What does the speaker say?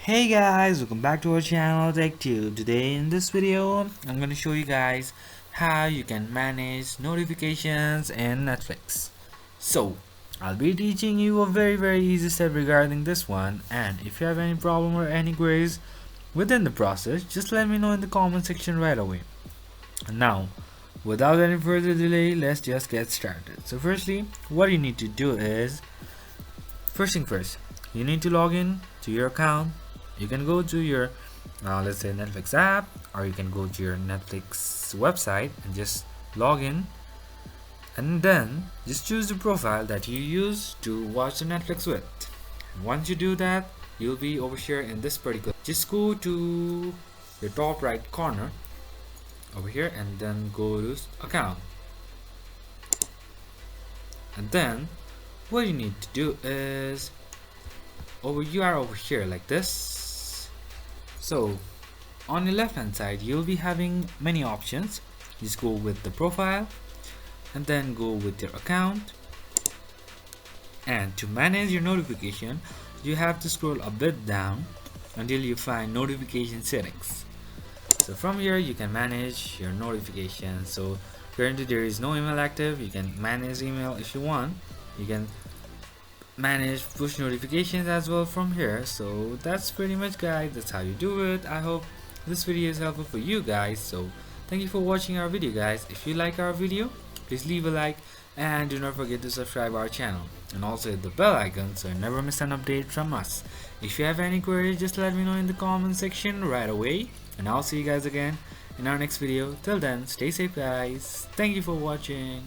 Hey guys, welcome back to our channel TechTube. Today in this video, I'm going to show you guys how you can manage notifications in Netflix. So, I'll be teaching you a very easy step regarding this one, and if you have any problem or any queries within the process, just let me know in the comment section right away. Now, without any further delay, let's just get started. So firstly, what you need to do is, first thing first, you need to log in to your account. You can go to your let's say Netflix app, or you can go to your Netflix website and just log in, and then just choose the profile that you use to watch the Netflix with. And once you do that, you'll be over here in this particular, just go to the top right corner over here and then go to account, and then what you need to do is you are over here like this. So on the left hand side, you'll be having many options. Just go with the profile and then go with your account, and to manage your notification you have to scroll a bit down until you find notification settings. So from here you can manage your notifications. So currently there is no email active. You can manage email if you want. You can manage push notifications as well from here. So that's pretty much, guys, that's how you do it. I hope this video is helpful for you guys. So thank you for watching our video, guys. If you like our video, please leave a like and do not forget to subscribe our channel, and also hit the bell icon so you never miss an update from us. If you have any queries, just let me know in the comment section right away, and I'll see you guys again in our next video. Till then, stay safe, guys. Thank you for watching.